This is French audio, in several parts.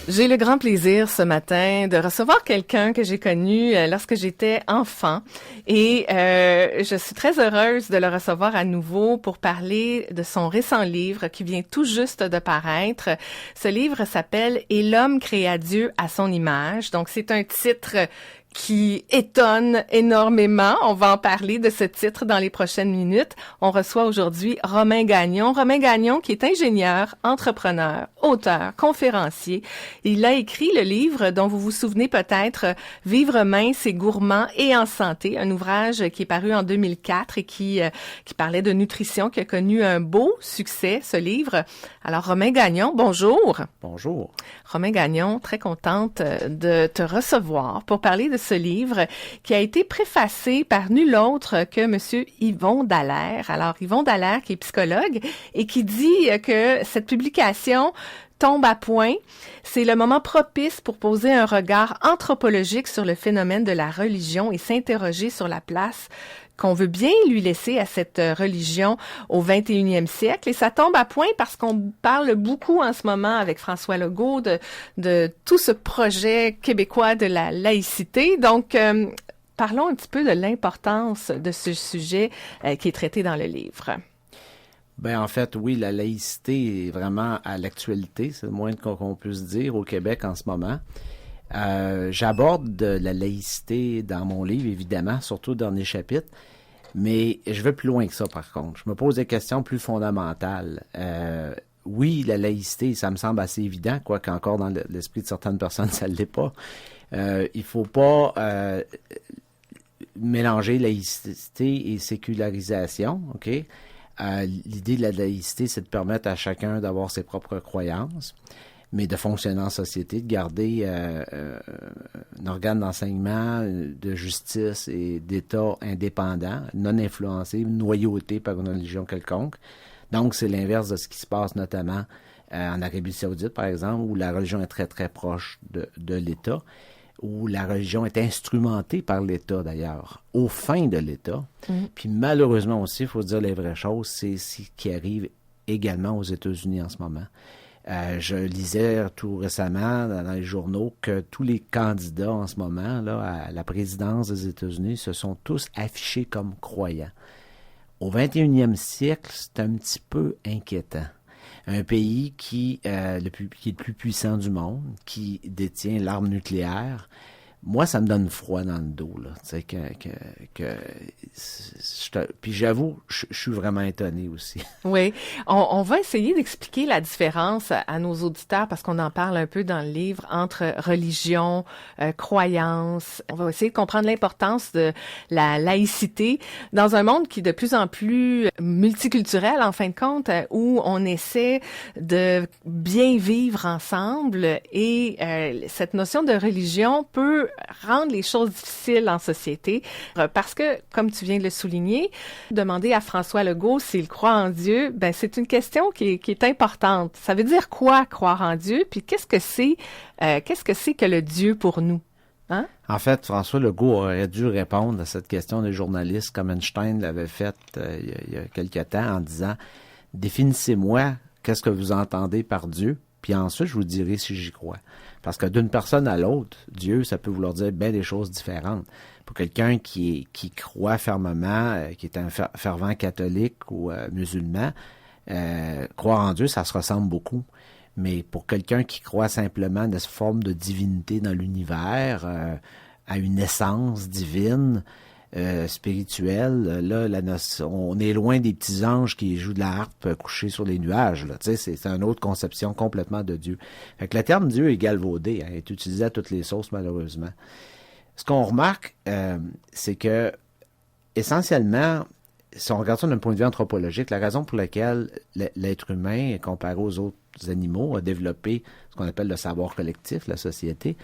J'ai le grand plaisir ce matin de recevoir quelqu'un que j'ai connu lorsque j'étais enfant et je suis très heureuse de le recevoir à nouveau pour parler de son récent livre qui vient tout juste de paraître. Ce livre s'appelle « Et l'homme créa Dieu à son image ». Donc c'est un titre qui étonne énormément. On va en parler de ce titre dans les prochaines minutes. On reçoit aujourd'hui Romain Gagnon. Romain Gagnon qui est ingénieur, entrepreneur, auteur, conférencier. Il a écrit le livre dont vous vous souvenez peut-être, Vivre mince et gourmand et en santé, un ouvrage qui est paru en 2004 et qui parlait de nutrition, qui a connu un beau succès, ce livre. Alors Romain Gagnon, bonjour. Bonjour. Romain Gagnon, très contente de te recevoir pour parler de ce livre qui a été préfacé par nul autre que Monsieur Yvon Dallaire. Alors, Yvon Dallaire qui est psychologue et qui dit que cette publication tombe à point. C'est le moment propice pour poser un regard anthropologique sur le phénomène de la religion et s'interroger sur la place qu'on veut bien lui laisser à cette religion au 21e siècle. Et ça tombe à point parce qu'on parle beaucoup en ce moment avec François Legault de tout ce projet québécois de la laïcité. Donc, parlons un petit peu de l'importance de ce sujet qui est traité dans le livre. Ben en fait, oui, la laïcité est vraiment à l'actualité, c'est le moins qu'on puisse dire au Québec en ce moment. J'aborde la laïcité dans mon livre, évidemment, surtout au dernier chapitre, mais je vais plus loin que ça, par contre. Je me pose des questions plus fondamentales. Oui, la laïcité, ça me semble assez évident, quoique encore dans l'esprit de certaines personnes, ça ne l'est pas. Il faut pas mélanger laïcité et sécularisation, OK? L'idée de la laïcité, c'est de permettre à chacun d'avoir ses propres croyances, mais de fonctionner en société, de garder un organe d'enseignement, de justice et d'État indépendant, non influencé, noyauté par une religion quelconque. Donc, c'est l'inverse de ce qui se passe notamment en Arabie Saoudite, par exemple, où la religion est très, très proche de l'État, où la religion est instrumentée par l'État, d'ailleurs, aux fins de l'État. Puis malheureusement aussi, il faut se dire les vraies choses, c'est ce qui arrive également aux États-Unis en ce moment. Je lisais tout récemment dans les journaux que tous les candidats en ce moment là, à la présidence des États-Unis se sont tous affichés comme croyants. Au 21e siècle, c'est un petit peu inquiétant. Un pays qui est le plus puissant du monde, qui détient l'arme nucléaire, moi, ça me donne froid dans le dos, là. Tu sais, puis j'avoue, je suis vraiment étonné aussi. Oui. On va essayer d'expliquer la différence à nos auditeurs parce qu'on en parle un peu dans le livre entre religion, croyance. On va essayer de comprendre l'importance de la laïcité dans un monde qui est de plus en plus multiculturel, en fin de compte, où on essaie de bien vivre ensemble et cette notion de religion peut rendre les choses difficiles en société parce que, comme tu viens de le souligner, demander à François Legault s'il croit en Dieu, ben c'est une question qui est importante. Ça veut dire quoi, croire en Dieu? Puis qu'est-ce que c'est que le Dieu pour nous? Hein? En fait, François Legault aurait dû répondre à cette question des journalistes comme Einstein l'avait fait il y a quelque temps en disant « Définissez-moi qu'est-ce que vous entendez par Dieu, puis ensuite je vous dirai si j'y crois. » Parce que d'une personne à l'autre, Dieu, ça peut vouloir dire bien des choses différentes. Pour quelqu'un qui croit fermement, qui est un fervent catholique ou musulman, croire en Dieu, ça se ressemble beaucoup. Mais pour quelqu'un qui croit simplement de cette forme de divinité dans l'univers, à une essence divine, spirituelle, là, on est loin des petits anges qui jouent de la harpe couchés sur les nuages. Là. Tu sais, c'est une autre conception complètement de Dieu. Fait que le terme Dieu est galvaudé, hein, est utilisé à toutes les sauces, malheureusement. Ce qu'on remarque, c'est que, essentiellement, si on regarde ça d'un point de vue anthropologique, la raison pour laquelle l'être humain, comparé aux autres animaux, a développé ce qu'on appelle le savoir collectif, la société,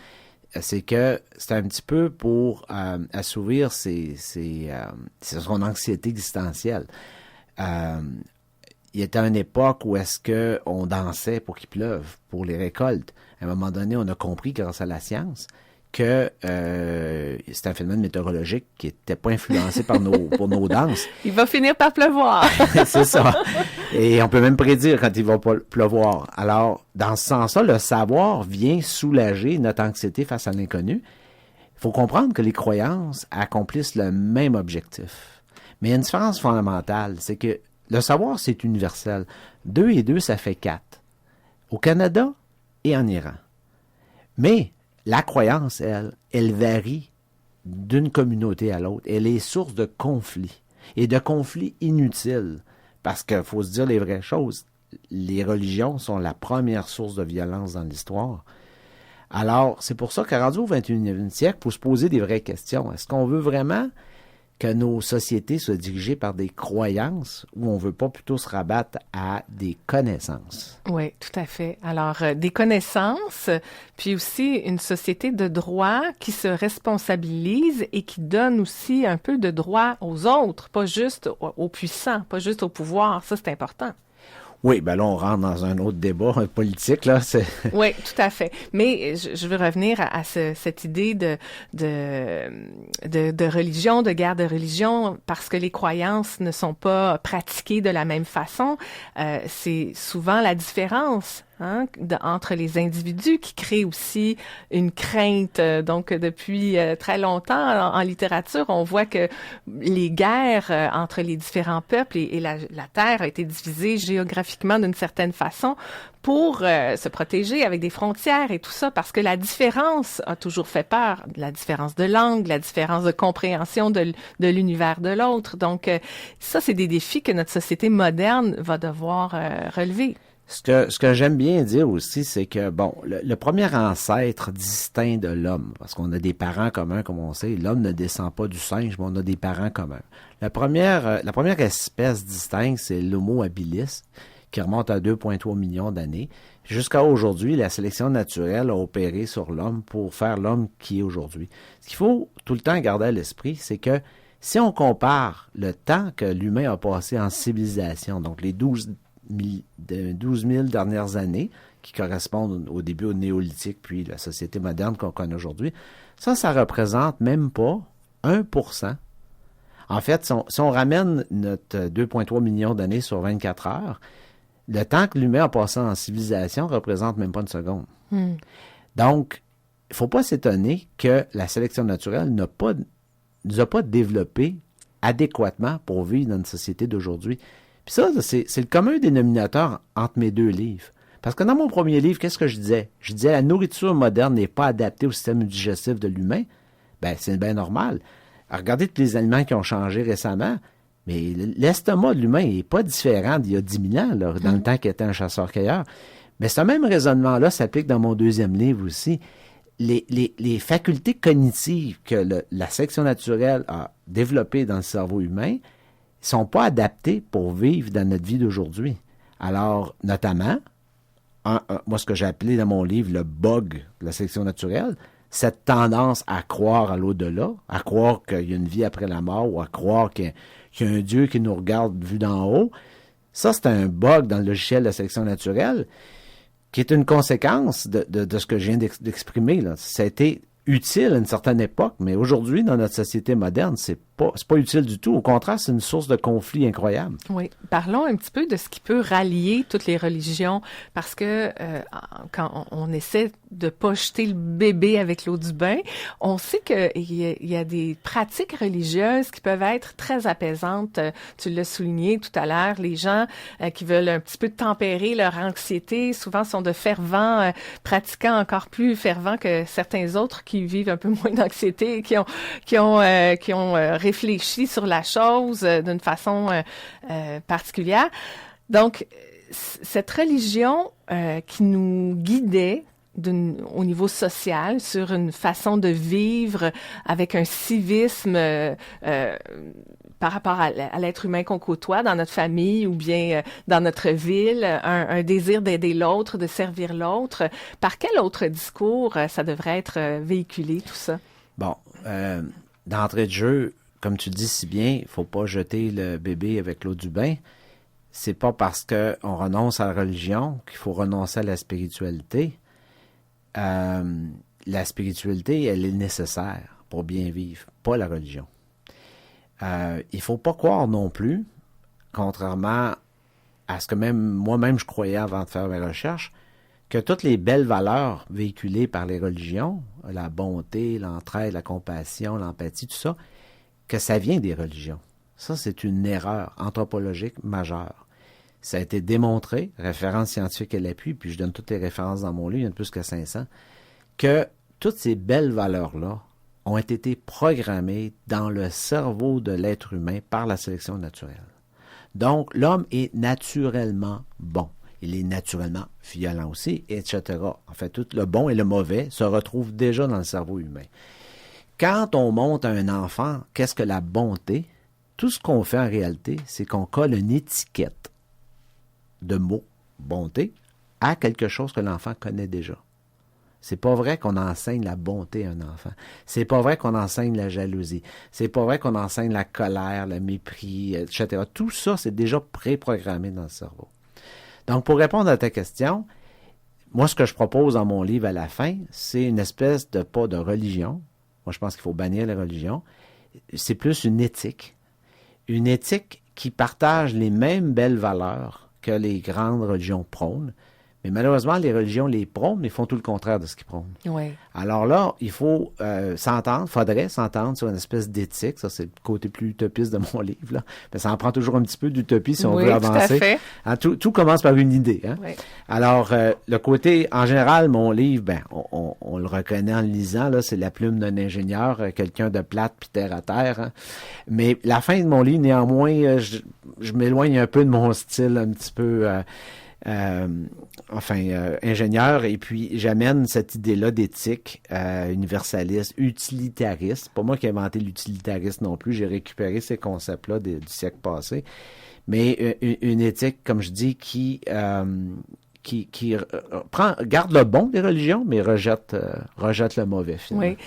c'est que c'est un petit peu pour assouvir son anxiété existentielle. Il y était une époque où est-ce que on dansait pour qu'il pleuve, pour les récoltes. À un moment donné, on a compris, grâce à la science, que c'est un phénomène météorologique qui n'était pas influencé par nos danses. Il va finir par pleuvoir. C'est ça. Et on peut même prédire quand il va pleuvoir. Alors, dans ce sens-là, le savoir vient soulager notre anxiété face à l'inconnu. Il faut comprendre que les croyances accomplissent le même objectif. Mais il y a une différence fondamentale, c'est que le savoir, c'est universel. 2 et 2, ça fait 4. Au Canada et en Iran. Mais la croyance, elle varie d'une communauté à l'autre. Elle est source de conflits, et de conflits inutiles. Parce qu'il faut se dire les vraies choses. Les religions sont la première source de violence dans l'histoire. Alors, c'est pour ça que rendu au 21e siècle, il faut se poser des vraies questions. Est-ce qu'on veut vraiment que nos sociétés soient dirigées par des croyances ou on veut pas plutôt se rabattre à des connaissances? Oui, tout à fait. Alors, des connaissances, puis aussi une société de droit qui se responsabilise et qui donne aussi un peu de droit aux autres, pas juste aux puissants, pas juste au pouvoir. Ça, c'est important. Oui, ben là, on rentre dans un autre débat politique, là. Oui, tout à fait. Mais je veux revenir à cette idée de religion, de guerre de religion, parce que les croyances ne sont pas pratiquées de la même façon. C'est souvent la différence entre les individus qui crée aussi une crainte. Donc, depuis très longtemps, en littérature, on voit que les guerres entre les différents peuples et la Terre a été divisée géographiquement d'une certaine façon pour se protéger avec des frontières et tout ça, parce que la différence a toujours fait peur. La différence de langue, la différence de compréhension de l'univers de l'autre. Donc, ça, c'est des défis que notre société moderne va devoir relever. Ce que j'aime bien dire aussi, c'est que, bon, le premier ancêtre distinct de l'homme, parce qu'on a des parents communs, comme on sait, l'homme ne descend pas du singe, mais on a des parents communs. La première espèce distincte, c'est l'Homo habilis, qui remonte à 2,3 millions d'années. Jusqu'à aujourd'hui, la sélection naturelle a opéré sur l'homme pour faire l'homme qui est aujourd'hui. Ce qu'il faut tout le temps garder à l'esprit, c'est que si on compare le temps que l'humain a passé en civilisation, donc les 12 000 dernières années, qui correspondent au début au néolithique, puis la société moderne qu'on connaît aujourd'hui, ça représente même pas 1%. En fait, si on ramène notre 2,3 millions d'années sur 24 heures, le temps que l'humain a passé en civilisation représente même pas une seconde. Donc, il ne faut pas s'étonner que la sélection naturelle nous a pas développé adéquatement pour vivre dans une société d'aujourd'hui. Puis ça, c'est le commun dénominateur entre mes deux livres. Parce que dans mon premier livre, qu'est-ce que je disais? Je disais la nourriture moderne n'est pas adaptée au système digestif de l'humain. Ben, c'est bien normal. Alors, regardez tous les aliments qui ont changé récemment, mais l'estomac de l'humain n'est pas différent d'il y a 10 000 ans, là, dans le temps qu'il était un chasseur-cueilleur. Mais ce même raisonnement-là s'applique dans mon deuxième livre aussi. Les facultés cognitives que la sélection naturelle a développées dans le cerveau humain sont pas adaptés pour vivre dans notre vie d'aujourd'hui. Alors, notamment, moi, ce que j'ai appelé dans mon livre le bug de la sélection naturelle, cette tendance à croire à l'au-delà, à croire qu'il y a une vie après la mort ou à croire qu'il y a un Dieu qui nous regarde vu d'en haut, ça, c'est un bug dans le logiciel de la sélection naturelle qui est une conséquence de ce que je viens d'exprimer, là. Ça a été utile à une certaine époque, mais aujourd'hui, dans notre société moderne, c'est pas utile du tout. Au contraire, c'est une source de conflit incroyable. Oui. Parlons un petit peu de ce qui peut rallier toutes les religions, parce que quand on essaie de pas jeter le bébé avec l'eau du bain, on sait qu'il y a des pratiques religieuses qui peuvent être très apaisantes. Tu l'as souligné tout à l'heure, les gens qui veulent un petit peu tempérer leur anxiété, souvent sont de fervents pratiquants, encore plus fervents que certains autres qui vivent un peu moins d'anxiété, qui ont réfléchi sur la chose d'une façon particulière. Donc, cette religion qui nous guidait au niveau social sur une façon de vivre avec un civisme par rapport à l'être humain qu'on côtoie dans notre famille ou bien dans notre ville, un désir d'aider l'autre, de servir l'autre. Par quel autre discours ça devrait être véhiculé, tout ça? Bon, d'entrée de jeu, comme tu dis si bien, il ne faut pas jeter le bébé avec l'eau du bain. C'est pas parce qu'on renonce à la religion qu'il faut renoncer à la spiritualité. La spiritualité, elle est nécessaire pour bien vivre, pas la religion. Il ne faut pas croire non plus, contrairement à ce que même moi-même je croyais avant de faire mes recherches, que toutes les belles valeurs véhiculées par les religions, la bonté, l'entraide, la compassion, l'empathie, tout ça, que ça vient des religions. Ça, c'est une erreur anthropologique majeure. Ça a été démontré, référence scientifique à l'appui, puis je donne toutes les références dans mon livre, il y en a plus que 500, que toutes ces belles valeurs-là ont été programmées dans le cerveau de l'être humain par la sélection naturelle. Donc, l'homme est naturellement bon. Il est naturellement violent aussi, etc. En fait, tout le bon et le mauvais se retrouvent déjà dans le cerveau humain. Quand on monte à un enfant, qu'est-ce que la bonté? Tout ce qu'on fait en réalité, c'est qu'on colle une étiquette de mots, bonté, à quelque chose que l'enfant connaît déjà. C'est pas vrai qu'on enseigne la bonté à un enfant. C'est pas vrai qu'on enseigne la jalousie. C'est pas vrai qu'on enseigne la colère, le mépris, etc. Tout ça, c'est déjà préprogrammé dans le cerveau. Donc, pour répondre à ta question, moi, ce que je propose dans mon livre à la fin, c'est une espèce de pas de religion. Moi, je pense qu'il faut bannir les religions. C'est plus une éthique. Une éthique qui partage les mêmes belles valeurs que les grandes religions prônent. Mais malheureusement, les religions les prônent, mais font tout le contraire de ce qu'ils prônent. Oui. Alors là, il faut faudrait s'entendre sur une espèce d'éthique. Ça, c'est le côté plus utopiste de mon livre, là. Mais ça en prend toujours un petit peu d'utopie si on veut avancer. Tout à fait. Hein, tout commence par une idée. Hein? Oui. Alors, le côté, en général, mon livre, on le reconnaît en le lisant, là, c'est la plume d'un ingénieur, quelqu'un de plate puis terre à terre. Hein? Mais la fin de mon livre, néanmoins, je m'éloigne un peu de mon style un petit peu... ingénieur, et puis j'amène cette idée-là d'éthique universaliste, utilitariste. C'est pas moi qui ai inventé l'utilitarisme non plus, j'ai récupéré ces concepts-là du siècle passé, mais une éthique, comme je dis, qui garde le bon des religions, mais rejette le mauvais, finalement. Oui.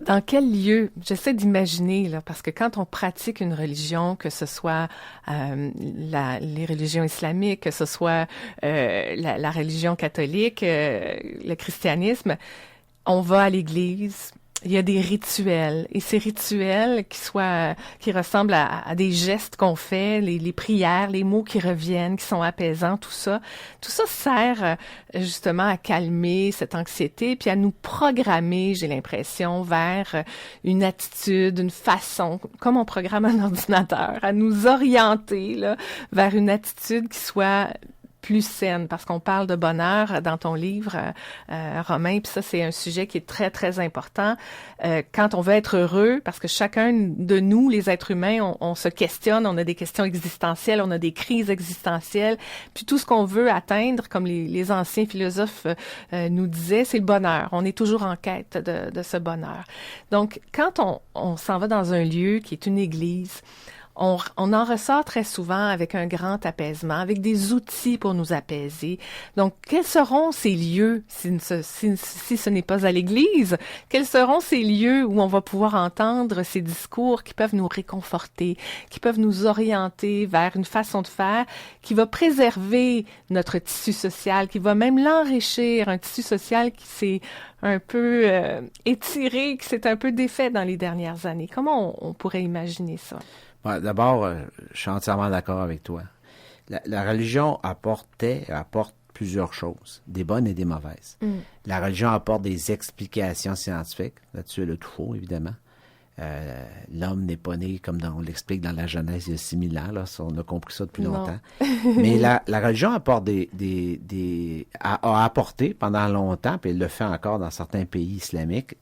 Dans quel lieu? J'essaie d'imaginer, là, parce que quand on pratique une religion, que ce soit les religions islamiques, que ce soit la religion catholique, le christianisme, on va à l'église. Il y a des rituels, et ces rituels qui ressemblent à des gestes qu'on fait, les prières, les mots qui reviennent, qui sont apaisants, tout ça sert justement à calmer cette anxiété, puis à nous programmer, j'ai l'impression, vers une attitude, une façon, comme on programme un ordinateur, à nous orienter là, vers une attitude qui soit plus saine, parce qu'on parle de bonheur dans ton livre, Romain, puis ça, c'est un sujet qui est très, très important. Quand on veut être heureux, parce que chacun de nous, les êtres humains, on se questionne, on a des questions existentielles, on a des crises existentielles, puis tout ce qu'on veut atteindre, comme les anciens philosophes nous disaient, c'est le bonheur. On est toujours en quête de ce bonheur. Donc, quand on s'en va dans un lieu qui est une église, on en ressort très souvent avec un grand apaisement, avec des outils pour nous apaiser. Donc, quels seront ces lieux, si ce n'est pas à l'église, quels seront ces lieux où on va pouvoir entendre ces discours qui peuvent nous réconforter, qui peuvent nous orienter vers une façon de faire qui va préserver notre tissu social, qui va même l'enrichir, un tissu social qui s'est un peu étiré, qui s'est un peu défait dans les dernières années. Comment on pourrait imaginer ça? D'abord, je suis entièrement d'accord avec toi. La religion apporte plusieurs choses, des bonnes et des mauvaises. La religion apporte des explications scientifiques. Là-dessus, elle a tout faux, évidemment. L'homme n'est pas né, comme on l'explique dans la Genèse il y a 6000 ans. Là, on a compris ça depuis longtemps. Mais la religion apporte a apporté pendant longtemps, puis elle le fait encore dans certains pays islamiques,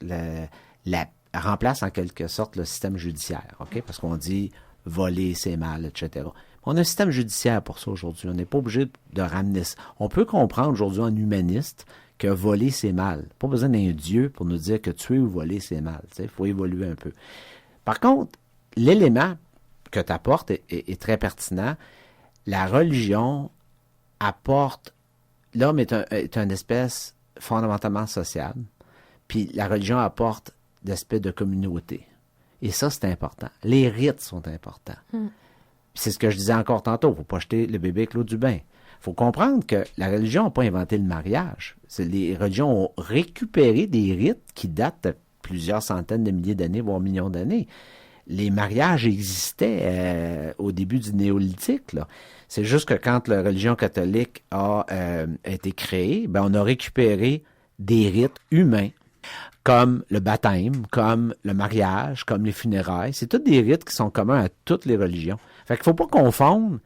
remplace en quelque sorte le système judiciaire. OK? Parce qu'on dit voler, c'est mal, etc. On a un système judiciaire pour ça aujourd'hui. On n'est pas obligé de ramener ça. On peut comprendre aujourd'hui en humaniste que voler, c'est mal. Pas besoin d'un Dieu pour nous dire que tuer ou voler, c'est mal. Il faut évoluer un peu. Par contre, l'élément que tu apportes est très pertinent. La religion apporte... L'homme est une espèce fondamentalement sociale. Puis la religion apporte d'aspect de communauté. Et ça, c'est important. Les rites sont importants. C'est ce que je disais encore tantôt. Il ne faut pas jeter le bébé avec l'eau du bain. Il faut comprendre que la religion n'a pas inventé le mariage. Les religions ont récupéré des rites qui datent de plusieurs centaines de milliers d'années, voire millions d'années. Les mariages existaient au début du néolithique, là. C'est juste que quand la religion catholique a été créée, ben on a récupéré des rites humains, comme le baptême, comme le mariage, comme les funérailles. C'est tous des rites qui sont communs à toutes les religions. Fait qu'il faut pas confondre.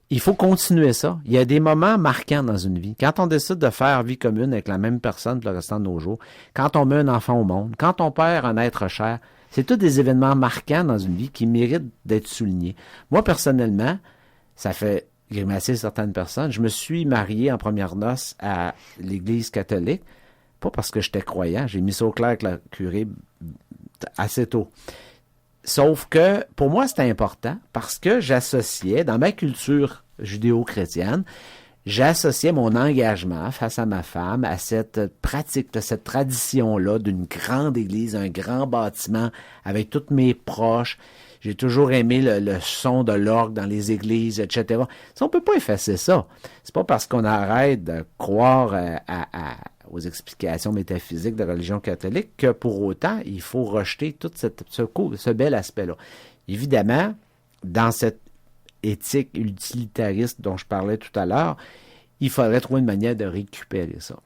Il faut continuer ça. Il y a des moments marquants dans une vie. Quand on décide de faire vie commune avec la même personne pour le restant de nos jours, quand on met un enfant au monde, quand on perd un être cher, c'est tous des événements marquants dans une vie qui méritent d'être soulignés. Moi, personnellement, ça fait grimacer certaines personnes. Je me suis marié en première noces à l'Église catholique, pas parce que j'étais croyant. J'ai mis ça au clair avec la curé assez tôt. Sauf que, pour moi, c'était important parce que j'associais, dans ma culture judéo-chrétienne, j'associais mon engagement face à ma femme à cette pratique, cette tradition-là d'une grande église, un grand bâtiment avec tous mes proches. J'ai toujours aimé le son de l'orgue dans les églises, etc. Ça, on peut pas effacer ça. C'est pas parce qu'on arrête de croire aux explications métaphysiques de la religion catholique que pour autant, il faut rejeter tout ce bel aspect-là. Évidemment, dans cette éthique utilitariste dont je parlais tout à l'heure, il faudrait trouver une manière de récupérer ça.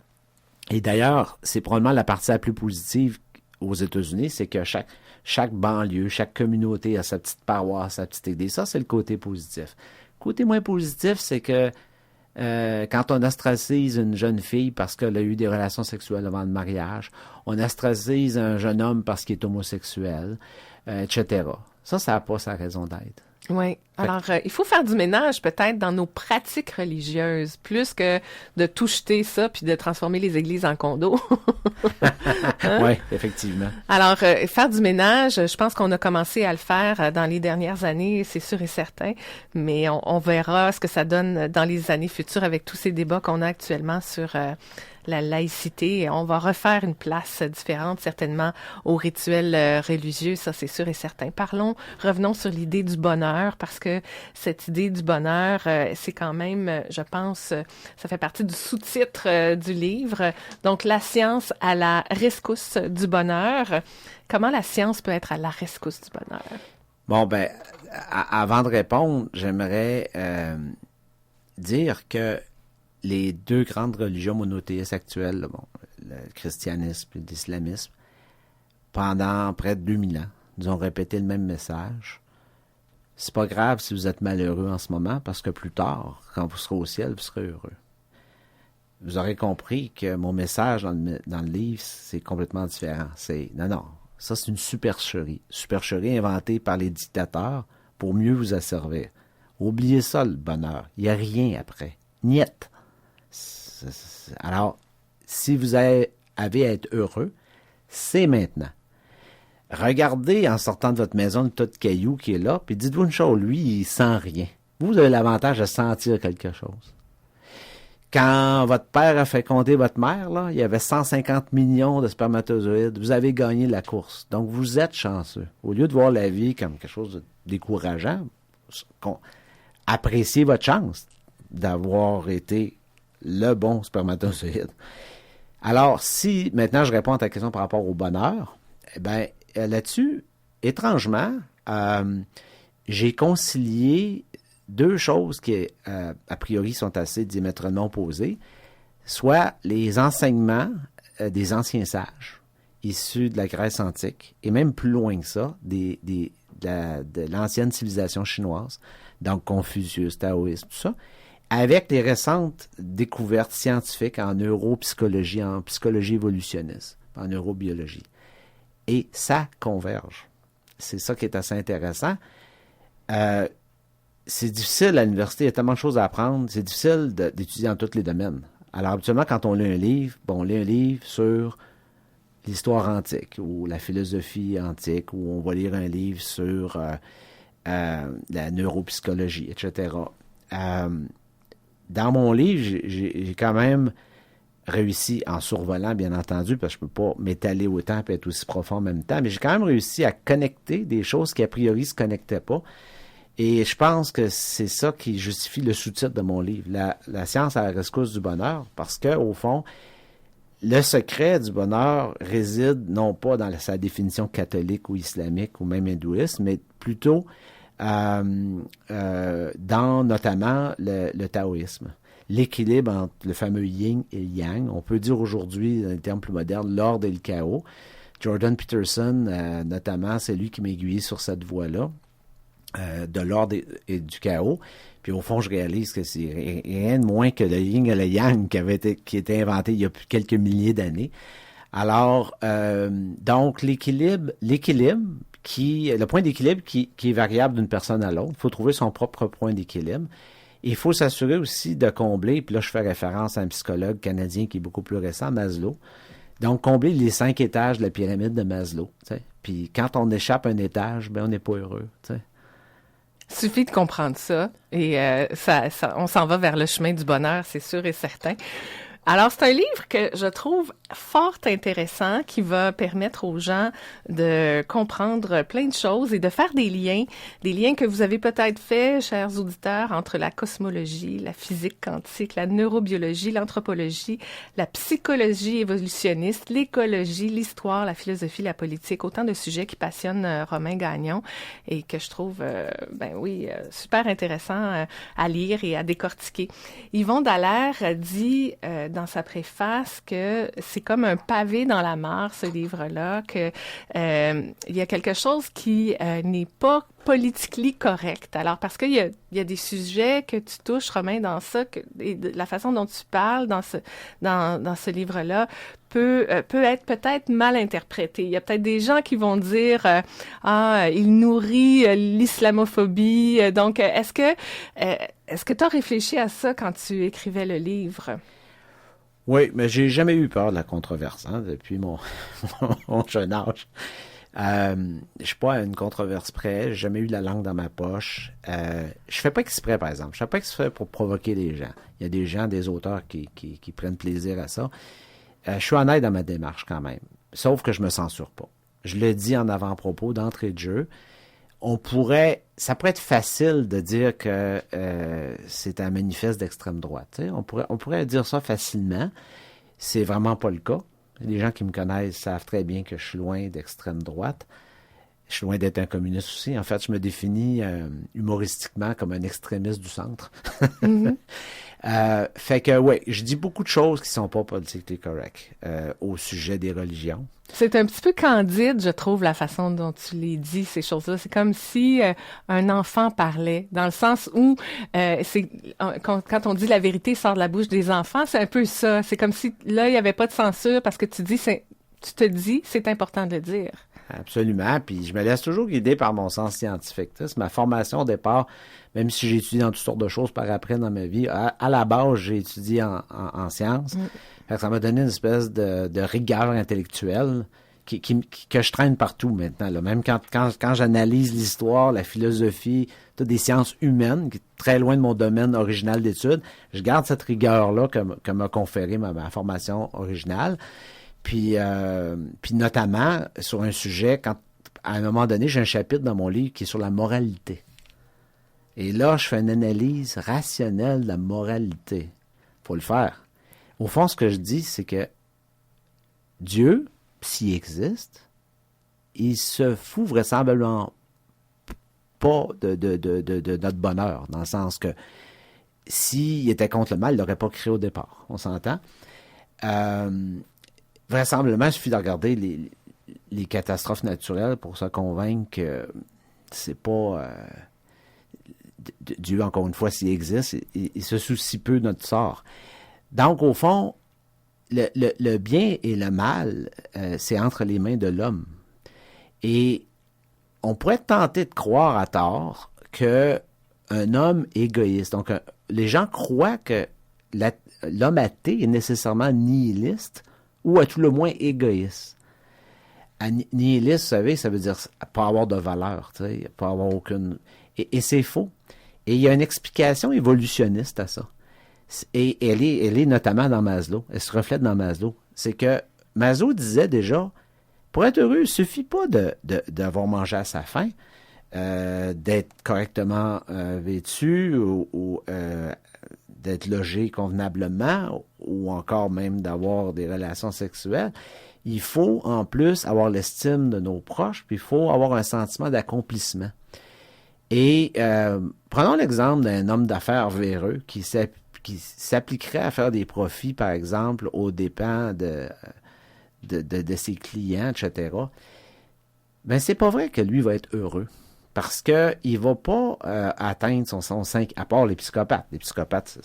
Et d'ailleurs, c'est probablement la partie la plus positive aux États-Unis, c'est que chaque banlieue, chaque communauté a sa petite paroisse, sa petite église. Ça, c'est le côté positif. Le côté moins positif, c'est que quand on ostracise une jeune fille parce qu'elle a eu des relations sexuelles avant le mariage, on ostracise un jeune homme parce qu'il est homosexuel, etc. Ça n'a pas sa raison d'être. Oui. Alors, il faut faire du ménage peut-être dans nos pratiques religieuses, plus que de tout jeter ça puis de transformer les églises en condos. Hein? Oui, effectivement. Alors, faire du ménage, je pense qu'on a commencé à le faire dans les dernières années, c'est sûr et certain, mais on verra ce que ça donne dans les années futures avec tous ces débats qu'on a actuellement sur la laïcité. On va refaire une place différente, certainement, aux rituels religieux, ça c'est sûr et certain. Revenons sur l'idée du bonheur, parce que cette idée du bonheur, c'est quand même, je pense, ça fait partie du sous-titre du livre. Donc, la science à la rescousse du bonheur. Comment la science peut être à la rescousse du bonheur? Bon, ben, avant de répondre, j'aimerais dire que les deux grandes religions monothéistes actuelles, le christianisme et l'islamisme, pendant près de 2000 ans, nous ont répété le même message. C'est pas grave si vous êtes malheureux en ce moment, parce que plus tard, quand vous serez au ciel, vous serez heureux. Vous aurez compris que mon message dans le livre, c'est complètement différent. Non, ça c'est une supercherie. Supercherie inventée par les dictateurs pour mieux vous asservir. Oubliez ça, le bonheur. Il n'y a rien après. Niet. Alors, si vous avez à être heureux, c'est maintenant. Regardez en sortant de votre maison le tas de cailloux qui est là, puis dites-vous une chose, lui, il sent rien. Vous avez l'avantage de sentir quelque chose. Quand votre père a fécondé votre mère, là, il y avait 150 millions de spermatozoïdes. Vous avez gagné la course. Donc, vous êtes chanceux. Au lieu de voir la vie comme quelque chose de décourageant, appréciez votre chance d'avoir été le bon spermatozoïde. Alors, si maintenant je réponds à ta question par rapport au bonheur, eh bien, là-dessus, étrangement, j'ai concilié deux choses qui, a priori, sont assez diamétralement opposées, soit les enseignements des anciens sages, issus de la Grèce antique, et même plus loin que ça, de l'ancienne civilisation chinoise, donc Confucius, taoïsme, tout ça, avec les récentes découvertes scientifiques en neuropsychologie, en psychologie évolutionniste, en neurobiologie. Et ça converge. C'est ça qui est assez intéressant. C'est difficile à l'université, il y a tellement de choses à apprendre, c'est difficile d'étudier dans tous les domaines. Alors, habituellement, quand on lit un livre, on lit un livre sur l'histoire antique ou la philosophie antique, ou on va lire un livre sur la neuropsychologie, etc. Dans mon livre, j'ai quand même réussi, en survolant, bien entendu, parce que je ne peux pas m'étaler autant et être aussi profond en même temps, mais j'ai quand même réussi à connecter des choses qui, a priori, ne se connectaient pas. Et je pense que c'est ça qui justifie le sous-titre de mon livre, la science à la rescousse du bonheur, parce que, au fond, le secret du bonheur réside non pas dans sa définition catholique ou islamique ou même hindouiste, mais plutôt dans notamment le taoïsme. L'équilibre entre le fameux yin et le yang. On peut dire aujourd'hui, dans les termes plus modernes, l'ordre et le chaos. Jordan Peterson, notamment, c'est lui qui m'a aiguillé sur cette voie-là, de l'ordre et du chaos. Puis au fond, je réalise que c'est rien de moins que le yin et le yang qui était inventé il y a quelques milliers d'années. Alors, donc, le point d'équilibre qui est variable d'une personne à l'autre. Il faut trouver son propre point d'équilibre. Il faut s'assurer aussi de combler, puis là, je fais référence à un psychologue canadien qui est beaucoup plus récent, Maslow. Donc, combler les 5 étages de la pyramide de Maslow. T'sais. Puis quand on échappe un étage, ben on n'est pas heureux. T'sais. Suffit de comprendre ça et on s'en va vers le chemin du bonheur, c'est sûr et certain. Alors, c'est un livre que je trouve fort intéressant qui va permettre aux gens de comprendre plein de choses et de faire des liens que vous avez peut-être faits, chers auditeurs, entre la cosmologie, la physique quantique, la neurobiologie, l'anthropologie, la psychologie évolutionniste, l'écologie, l'histoire, la philosophie, la politique, autant de sujets qui passionnent Romain Gagnon et que je trouve, super intéressant à lire et à décortiquer. Yvon Dallaire dit dans sa préface que c'est comme un pavé dans la mare, ce livre-là, que il y a quelque chose qui n'est pas politically correct. Alors, parce qu'il y a des sujets que tu touches, Romain, dans ça, et la façon dont tu parles dans ce livre-là peut être peut-être mal interprété. Il y a peut-être des gens qui vont dire il nourrit l'islamophobie. Donc, est-ce que tu as réfléchi à ça quand tu écrivais le livre? Oui, mais j'ai jamais eu peur de la controverse depuis mon jeune âge. Je suis pas à une controverse près, j'ai jamais eu la langue dans ma poche. Je fais pas exprès, par exemple. Je fais pas exprès pour provoquer les gens. Il y a des gens, des auteurs qui prennent plaisir à ça. Je suis honnête dans ma démarche quand même. Sauf que je me censure pas. Je le dis en avant-propos, d'entrée de jeu. Ça pourrait être facile de dire que c'est un manifeste d'extrême droite. T'sais. On pourrait dire ça facilement. C'est vraiment pas le cas. Les gens qui me connaissent savent très bien que je suis loin d'extrême droite. Je suis loin d'être un communiste aussi. En fait, je me définis humoristiquement comme un extrémiste du centre. Mm-hmm. Fait que, oui, je dis beaucoup de choses qui sont pas politiquement correctes au sujet des religions. C'est un petit peu candide, je trouve, la façon dont tu les dis, ces choses-là. C'est comme si un enfant parlait, dans le sens où quand on dit la vérité sort de la bouche des enfants, c'est un peu ça. C'est comme si, là, il n'y avait pas de censure parce que tu te dis, c'est important de le dire. Absolument, puis je me laisse toujours guider par mon sens scientifique. C'est ma formation au départ, même si j'ai étudié dans toutes sortes de choses par après dans ma vie. À la base, j'ai étudié en sciences. Fait que ça m'a donné une espèce de rigueur intellectuelle que je traîne partout maintenant. Là. Même quand j'analyse l'histoire, la philosophie, toutes des sciences humaines, qui est très loin de mon domaine original d'études, je garde cette rigueur-là que m'a conféré ma formation originale. Puis notamment sur un sujet, à un moment donné, j'ai un chapitre dans mon livre qui est sur la moralité. Et là, je fais une analyse rationnelle de la moralité. Faut le faire. Au fond, ce que je dis, c'est que Dieu, s'il existe, il se fout vraisemblablement pas de notre bonheur, dans le sens que s'il était contre le mal, il l'aurait pas créé au départ. On s'entend? Vraisemblablement, il suffit de regarder les catastrophes naturelles pour se convaincre que c'est pas Dieu, encore une fois, s'il existe, il se soucie peu de notre sort. Donc, au fond, le bien et le mal, c'est entre les mains de l'homme. Et on pourrait tenter de croire à tort qu'un homme égoïste. Donc, les gens croient que l'homme athée est nécessairement nihiliste ou à tout le moins égoïste. Nihiliste, vous savez, ça veut dire pas avoir de valeur, tu sais, pas avoir aucune... Et c'est faux. Et il y a une explication évolutionniste à ça. Et elle est notamment dans Maslow. Elle se reflète dans Maslow. C'est que Maslow disait déjà, pour être heureux, il ne suffit pas d'avoir mangé à sa faim, d'être correctement vêtu ou d'être logé convenablement ou encore même d'avoir des relations sexuelles. Il faut en plus avoir l'estime de nos proches, puis il faut avoir un sentiment d'accomplissement. Et prenons l'exemple d'un homme d'affaires véreux qui s'appliquerait à faire des profits, par exemple, aux dépens de ses clients, etc. Ben, c'est pas vrai que lui va être heureux. Parce que il va pas atteindre son 5, à part les psychopathes. Les psychopathes,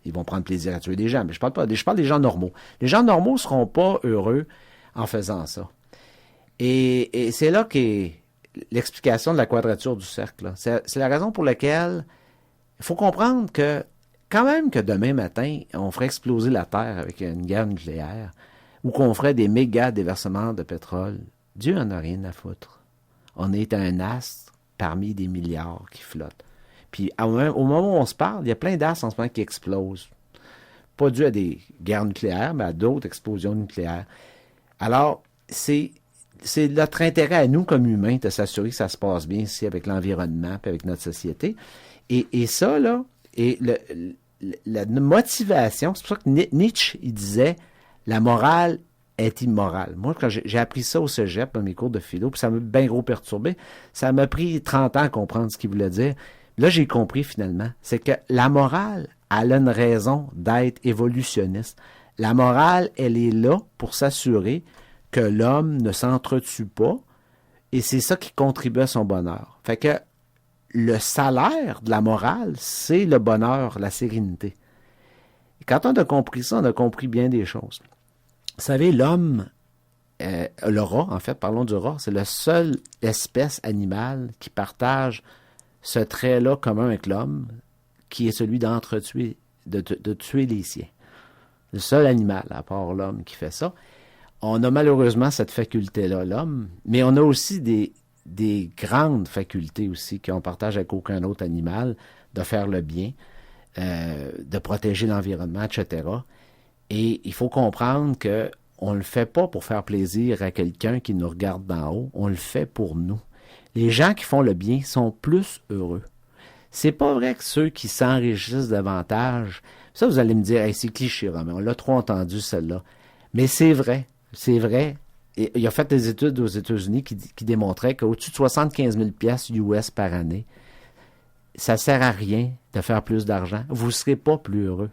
ils vont prendre plaisir à tuer des gens. Mais je parle des gens normaux. Les gens normaux seront pas heureux en faisant ça. Et c'est là qu'est l'explication de la quadrature du cercle. Là. C'est la raison pour laquelle il faut comprendre que quand même que demain matin, on ferait exploser la Terre avec une guerre nucléaire ou qu'on ferait des méga déversements de pétrole, Dieu en a rien à foutre. On est un astre parmi des milliards qui flottent. Puis au moment où on se parle, il y a plein d'astres en ce moment qui explosent. Pas dû à des guerres nucléaires, mais à d'autres explosions nucléaires. Alors, c'est notre intérêt à nous, comme humains, de s'assurer que ça se passe bien ici avec l'environnement et avec notre société. Et ça, là, et la motivation, c'est pour ça que Nietzsche, il disait, la morale est immorale. Moi, quand j'ai appris ça au cégep, dans mes cours de philo, puis ça m'a bien gros perturbé, ça m'a pris 30 ans à comprendre ce qu'il voulait dire. Là, j'ai compris finalement. C'est que la morale, elle a une raison d'être évolutionniste. La morale, elle est là pour s'assurer que l'homme ne s'entretue pas, et c'est ça qui contribue à son bonheur. Fait que le salaire de la morale, c'est le bonheur, la sérénité. Et quand on a compris ça, on a compris bien des choses. Vous savez, l'homme, le rat, en fait, parlons du rat, c'est la seule espèce animale qui partage ce trait-là commun avec l'homme, qui est celui d'entretuer, de tuer les siens. Le seul animal, à part l'homme, qui fait ça. On a malheureusement cette faculté-là, l'homme, mais on a aussi des grandes facultés aussi qu'on partage avec aucun autre animal, de faire le bien, de protéger l'environnement, etc. Et il faut comprendre que on le fait pas pour faire plaisir à quelqu'un qui nous regarde d'en haut, on le fait pour nous. Les gens qui font le bien sont plus heureux. C'est pas vrai que ceux qui s'enrichissent davantage, ça vous allez me dire, hey, c'est cliché, Romain, on l'a trop entendu celle-là. Mais c'est vrai. C'est vrai. Et il a fait des études aux États-Unis qui démontraient qu'au-dessus de 75 000 piastres US par année, ça sert à rien de faire plus d'argent. Vous ne serez pas plus heureux.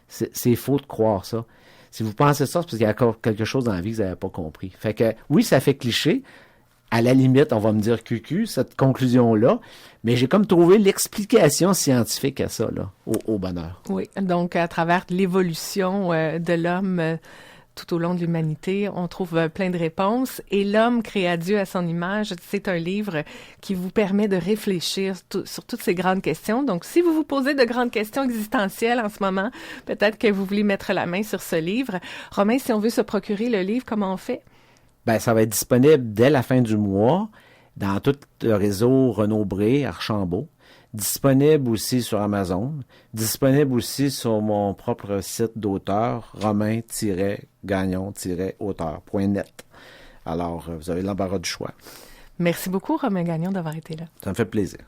C'est faux de croire ça. Si vous pensez ça, c'est parce qu'il y a encore quelque chose dans la vie que vous n'avez pas compris. Fait que, oui, ça fait cliché. À la limite, on va me dire cucu, cette conclusion-là. Mais j'ai comme trouvé l'explication scientifique à ça, là, au bonheur. Oui. Donc, à travers l'évolution de l'homme, tout au long de l'humanité, on trouve plein de réponses. Et L'homme créé à Dieu à son image, c'est un livre qui vous permet de réfléchir sur toutes ces grandes questions. Donc, si vous vous posez de grandes questions existentielles en ce moment, peut-être que vous voulez mettre la main sur ce livre. Romain, si on veut se procurer le livre, comment on fait? Ben, ça va être disponible dès la fin du mois dans tout le réseau Renaud-Bré, Archambault. Disponible aussi sur Amazon, disponible aussi sur mon propre site d'auteur, romain-gagnon-auteur.net. Alors, vous avez l'embarras du choix. Merci beaucoup, Romain Gagnon, d'avoir été là. Ça me fait plaisir.